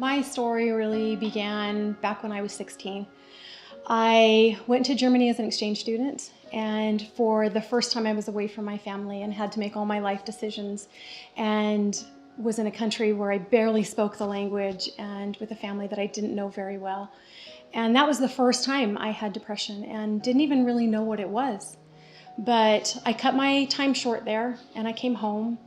My story really began back when I was 16. I went to Germany as an exchange student, and for the first time I was away from my family and had to make all my life decisions, and was in a country where I barely spoke the language and with a family that I didn't know very well. And that was the first time I had depression and didn't even really know what it was. But I cut my time short there and I came home,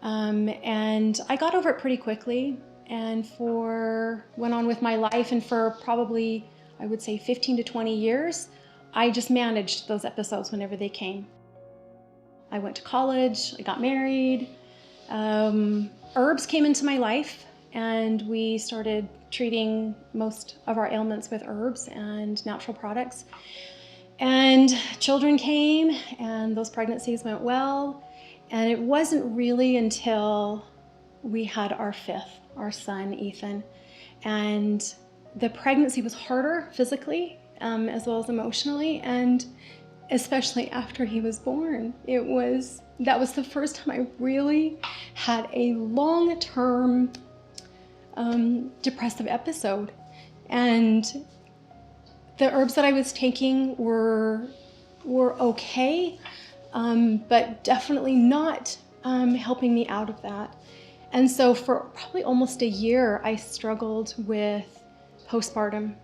and I got over it pretty quickly and went on with my life, and for probably, I would say 15 to 20 years, I just managed those episodes whenever they came. I went to college, I got married, herbs came into my life, and we started treating most of our ailments with herbs and natural products. And children came, and those pregnancies went well, and it wasn't really until we had our fifth, our son, Ethan, and the pregnancy was harder physically, as well as emotionally, and especially after he was born. That was the first time I really had a long-term depressive episode. And the herbs that I was taking were okay, but definitely not helping me out of that. And so for probably almost a year, I struggled with postpartum.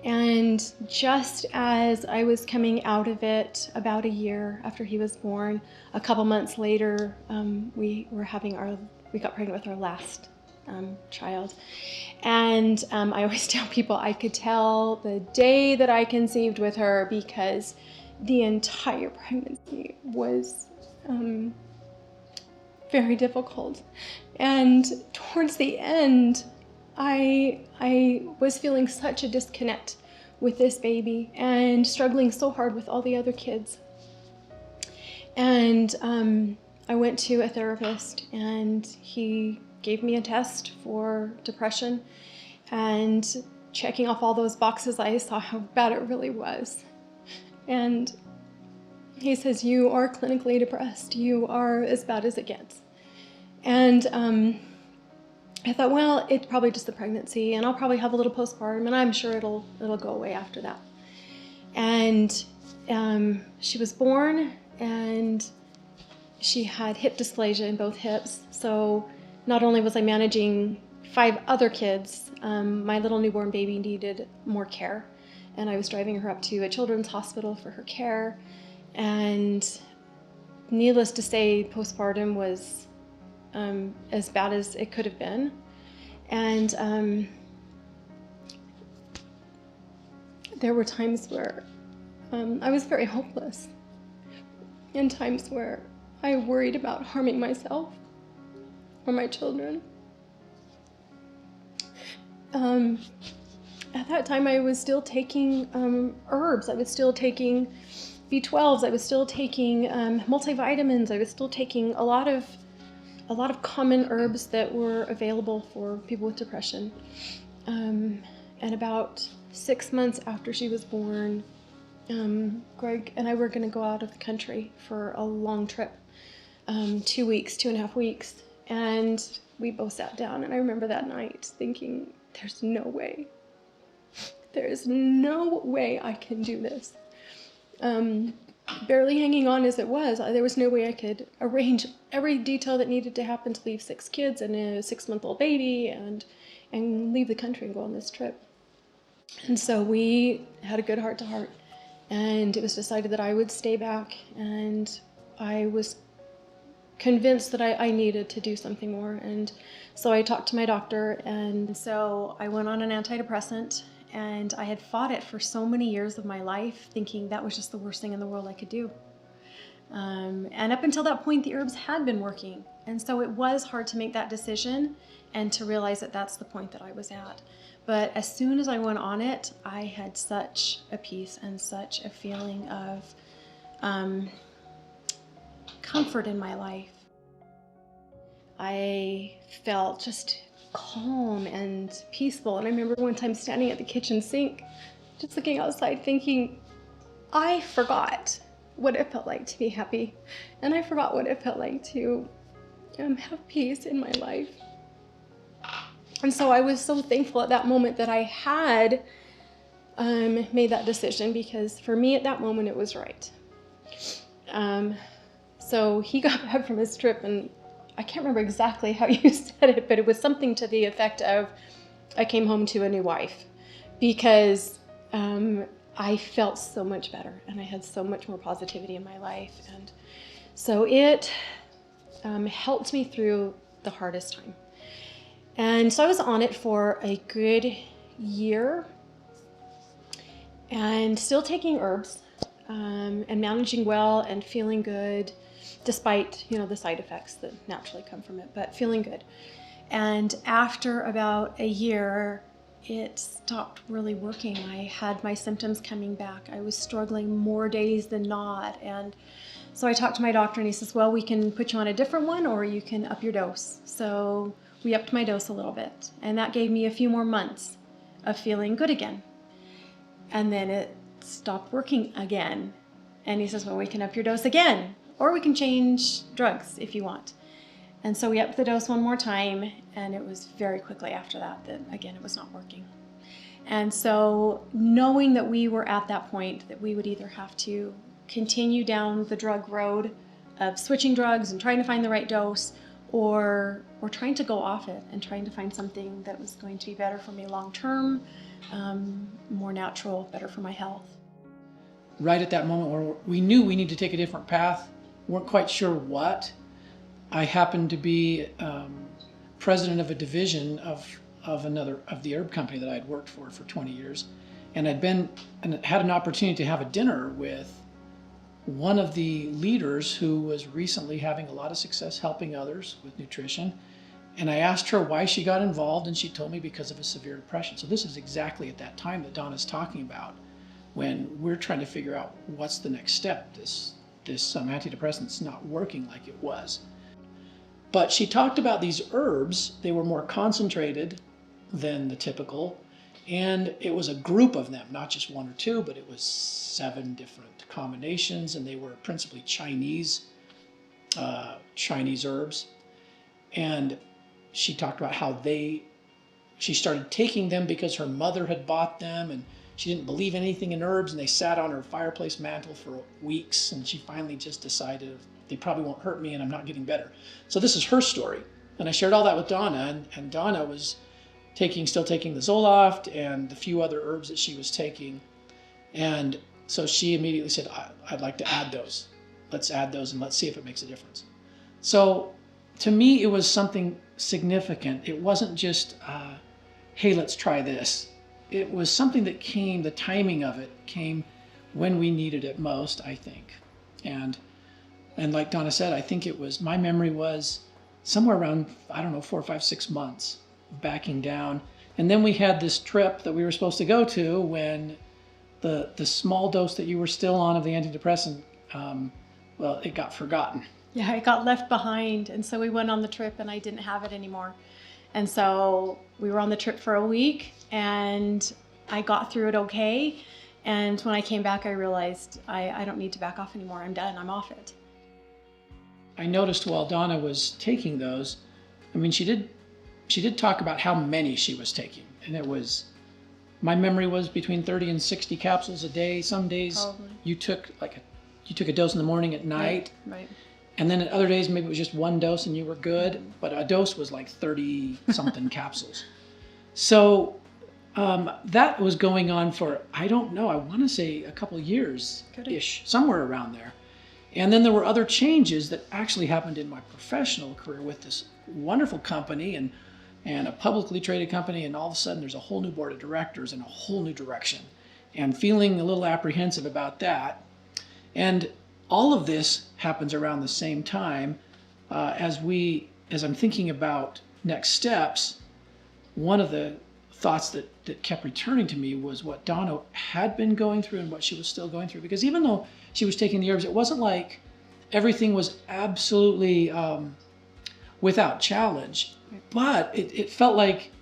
And just as I was coming out of it, about a year after he was born, a couple months later, we got pregnant with our last child. And I always tell people I could tell the day that I conceived with her, because the entire pregnancy was very difficult. And towards the end, I was feeling such a disconnect with this baby and struggling so hard with all the other kids. And I went to a therapist, and he gave me a test for depression, and checking off all those boxes, I saw how bad it really was. And he says, "You are clinically depressed. You are as bad as it gets." And I thought, well, it's probably just the pregnancy, and I'll probably have a little postpartum, and I'm sure it'll go away after that. And she was born, and she had hip dysplasia in both hips. So not only was I managing 5 other kids, my little newborn baby needed more care, and I was driving her up to a children's hospital for her care. And needless to say, postpartum was as bad as it could have been. And there were times where I was very hopeless, and times where I worried about harming myself or my children. At that time, I was still taking herbs. I was still taking B12s. I was still taking multivitamins. I was still taking a lot of common herbs that were available for people with depression. And about 6 months after she was born, Greg and I were going to go out of the country for a long trip, 2.5 weeks. And we both sat down, and I remember that night thinking, there's no way I can do this. Barely hanging on as it was, there was no way I could arrange every detail that needed to happen to leave 6 kids and a 6-month-old baby and leave the country and go on this trip. And so we had a good heart-to-heart, and it was decided that I would stay back, and I was convinced that I needed to do something more. And so I talked to my doctor, and so I went on an antidepressant. And I had fought it for so many years of my life, thinking that was just the worst thing in the world I could do. And up until that point, the herbs had been working. And so it was hard to make that decision and to realize that that's the point that I was at. But as soon as I went on it, I had such a peace and such a feeling of comfort in my life. I felt just calm and peaceful. And I remember one time standing at the kitchen sink, just looking outside, thinking, I forgot what it felt like to be happy. And I forgot what it felt like to have peace in my life. And so I was so thankful at that moment that I had made that decision, because for me at that moment it was right. So he got back from his trip, and I can't remember exactly how you said it, but it was something to the effect of, I came home to a new wife, because I felt so much better and I had so much more positivity in my life. And so it helped me through the hardest time. And so I was on it for a good year, and still taking herbs and managing well and feeling good, despite, the side effects that naturally come from it, but feeling good. And after about a year, it stopped really working. I had my symptoms coming back. I was struggling more days than not. And so I talked to my doctor, and he says, well, we can put you on a different one, or you can up your dose. So we upped my dose a little bit, and that gave me a few more months of feeling good again. And then it stopped working again. And he says, well, we can up your dose again, or we can change drugs if you want. And so we upped the dose one more time, and it was very quickly after that again, it was not working. And so knowing that we were at that point, that we would either have to continue down the drug road of switching drugs and trying to find the right dose, or trying to go off it and trying to find something that was going to be better for me long term, more natural, better for my health. Right at that moment where we knew we needed to take a different path, weren't quite sure what, I happened to be president of a division of the herb company that I had worked for 20 years, and had an opportunity to have a dinner with one of the leaders who was recently having a lot of success helping others with nutrition. And I asked her why she got involved, and she told me because of a severe depression. So this is exactly at that time that Donna's talking about, when we're trying to figure out what's the next step. This antidepressant's not working like it was. But she talked about these herbs. They were more concentrated than the typical, and it was a group of them, not just one or two, but it was 7 different combinations, and they were principally Chinese herbs. And she talked about how she started taking them because her mother had bought them, and she didn't believe anything in herbs, and they sat on her fireplace mantle for weeks, and she finally just decided, they probably won't hurt me, and I'm not getting better. So this is her story. And I shared all that with Donna, and Donna was still taking the Zoloft and the few other herbs that she was taking. And so she immediately said, I'd like to add those. Let's add those and let's see if it makes a difference. So to me, it was something significant. It wasn't just, hey, let's try this. It was something that the timing of it came when we needed it most, I think. And like Donna said, I think my memory was somewhere around, 4, 5, 6 months backing down. And then we had this trip that we were supposed to go to when the small dose that you were still on of the antidepressant, it got forgotten. Yeah, it got left behind. And so we went on the trip, and I didn't have it anymore. And so we were on the trip for a week, and I got through it okay. And when I came back, I realized I don't need to back off anymore. I'm done. I'm off it. I noticed while Donna was taking those, she did talk about how many she was taking. And my memory was between 30 and 60 capsules a day. Some days probably. You took a dose in the morning, at night. Right. And then at other days, maybe it was just one dose and you were good, but a dose was like 30 something capsules. So that was going on for, I don't know, I want to say a couple years-ish, somewhere around there. And then there were other changes that actually happened in my professional career with this wonderful company and a publicly traded company, and all of a sudden there's a whole new board of directors and a whole new direction, and feeling a little apprehensive about that. And all of this happens around the same time as I'm thinking about next steps. One of the thoughts that kept returning to me was what Donna had been going through and what she was still going through. Because even though she was taking the herbs, it wasn't like everything was absolutely without challenge, but it felt like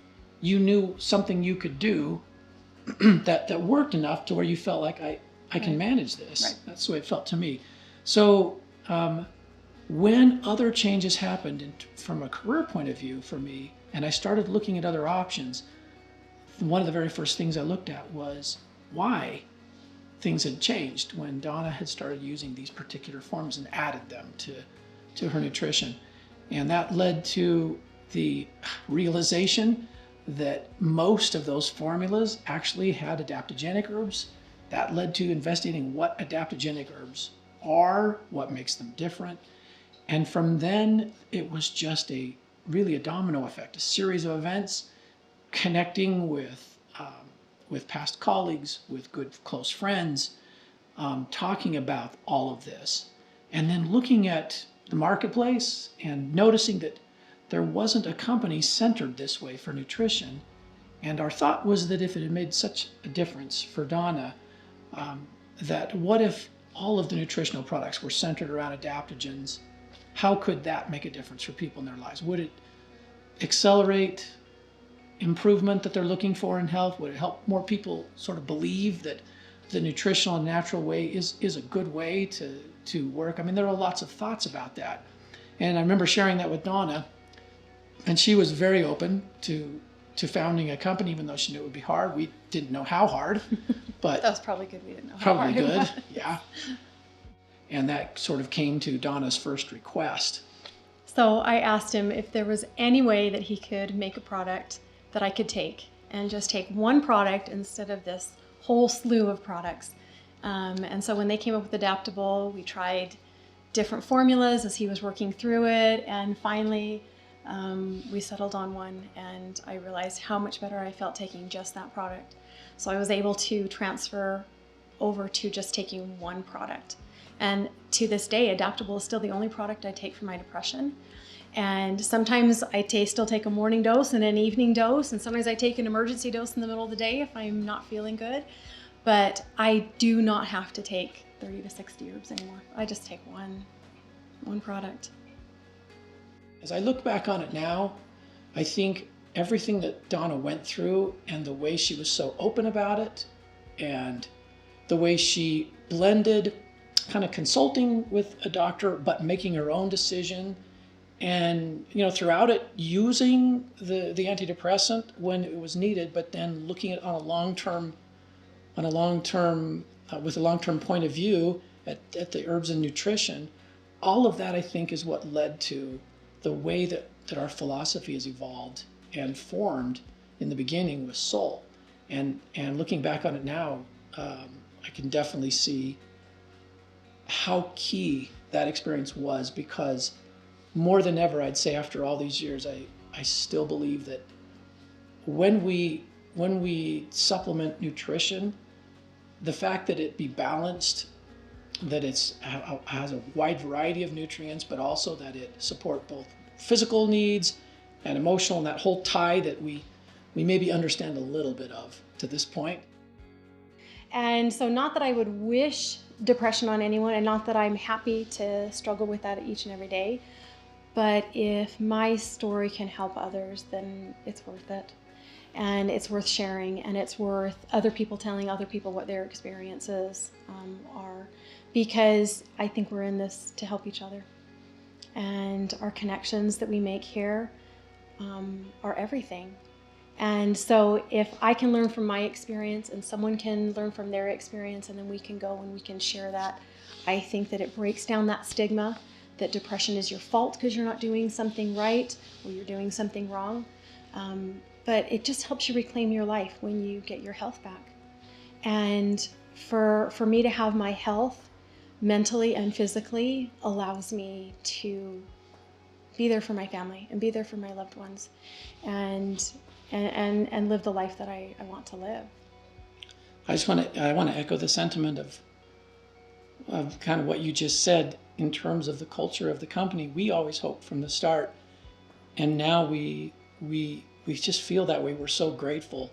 you knew something you could do that worked enough to where you felt like I can manage this. Right. That's the way it felt to me. So When other changes happened from a career point of view for me, and I started looking at other options, one of the very first things I looked at was why things had changed when Donna had started using these particular forms and added them to her nutrition. And that led to the realization that most of those formulas actually had adaptogenic herbs. That led to investigating what adaptogenic herbs are, what makes them different. And from then, it was just really a domino effect, a series of events connecting with past colleagues, with good close friends, talking about all of this, and then looking at the marketplace and noticing that there wasn't a company centered this way for nutrition. And our thought was that if it had made such a difference for Donna, that what if all of the nutritional products were centered around adaptogens? How could that make a difference for people in their lives? Would it accelerate improvement that they're looking for in health? Would it help more people sort of believe that the nutritional and natural way is a good way to work? I mean, there are lots of thoughts about that. And I remember sharing that with Donna, and she was very open to founding a company, even though she knew it would be hard. We didn't know how hard, but That was probably good. We didn't know. probably how hard it good, was. yeah. And that sort of came to Donna's first request. So I asked him if there was any way that he could make a product that I could take and just take one product instead of this whole slew of products. And so when they came up with Adaptable, we tried different formulas as he was working through it. And finally, we settled on one, and I realized how much better I felt taking just that product. So I was able to transfer over to just taking one product. And to this day, Adaptable is still the only product I take for my depression. And sometimes I still take a morning dose and an evening dose, and sometimes I take an emergency dose in the middle of the day if I'm not feeling good. But I do not have to take 30 to 60 herbs anymore. I just take one product. As I look back on it now, I think everything that Donna went through and the way she was so open about it and the way she blended kind of consulting with a doctor but making her own decision, and throughout it using the antidepressant when it was needed, but then looking at with a long-term point of view at the herbs and nutrition. All of that, I think, is what led to the way that our philosophy has evolved and formed in the beginning with Solle. And looking back on it now, I can definitely see how key that experience was, because more than ever, I'd say after all these years, I still believe that when we supplement nutrition, the fact that it be balanced, that it has a wide variety of nutrients, but also that it support both physical needs and emotional, and that whole tie that we maybe understand a little bit of to this point. And so not that I would wish depression on anyone, and not that I'm happy to struggle with that each and every day, but if my story can help others, then it's worth it. And it's worth sharing, and it's worth other people telling other people what their experiences are, because I think we're in this to help each other. And our connections that we make here are everything. And so if I can learn from my experience and someone can learn from their experience, and then we can go and we can share that, I think that it breaks down that stigma that depression is your fault because you're not doing something right or you're doing something wrong. But it just helps you reclaim your life when you get your health back. And for me to have my health mentally and physically allows me to be there for my family and be there for my loved ones and live the life that I want to live. I want to echo the sentiment of kind of what you just said in terms of the culture of the company. We always hoped from the start, and now we just feel that way. We're so grateful.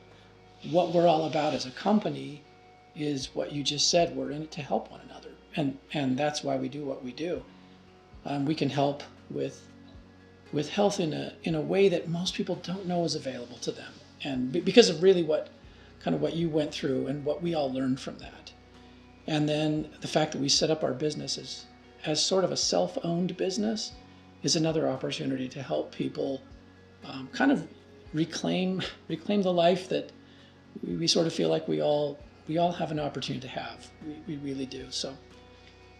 What we're all about as a company is what you just said. We're in it to help one another, and that's why we do what we do. We can help with health in a way that most people don't know is available to them, and because of really what you went through and what we all learned from that. And then the fact that we set up our business as sort of a self-owned business is another opportunity to help people kind of reclaim the life that we sort of feel like we all have an opportunity to have. We really do. So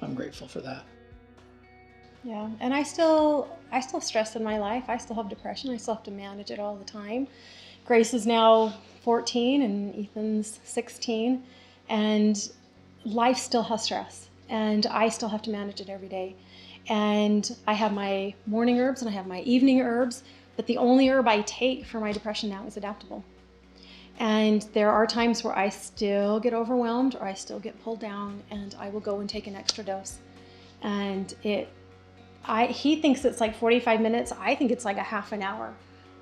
I'm grateful for that. Yeah, and I still stress in my life. I still have depression. I still have to manage it all the time. Grace is now 14 and Ethan's 16, and life still has stress, and I still have to manage it every day. And I have my morning herbs and I have my evening herbs, but the only herb I take for my depression now is adaptable. And there are times where I still get overwhelmed or I still get pulled down, and I will go and take an extra dose. And he thinks it's like 45 minutes. I think it's like a half an hour.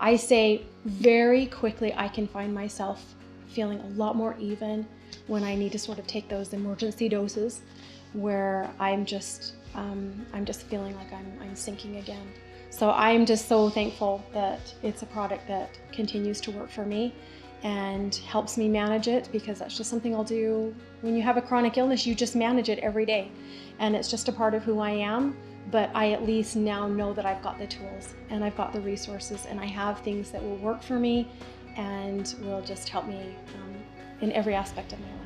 I say very quickly I can find myself feeling a lot more even when I need to sort of take those emergency doses where I'm just feeling like I'm sinking again. So I'm just so thankful that it's a product that continues to work for me and helps me manage it, because that's just something I'll do. When you have a chronic illness, you just manage it every day, and it's just a part of who I am. But I at least now know that I've got the tools and I've got the resources and I have things that will work for me and will just help me in every aspect of my life.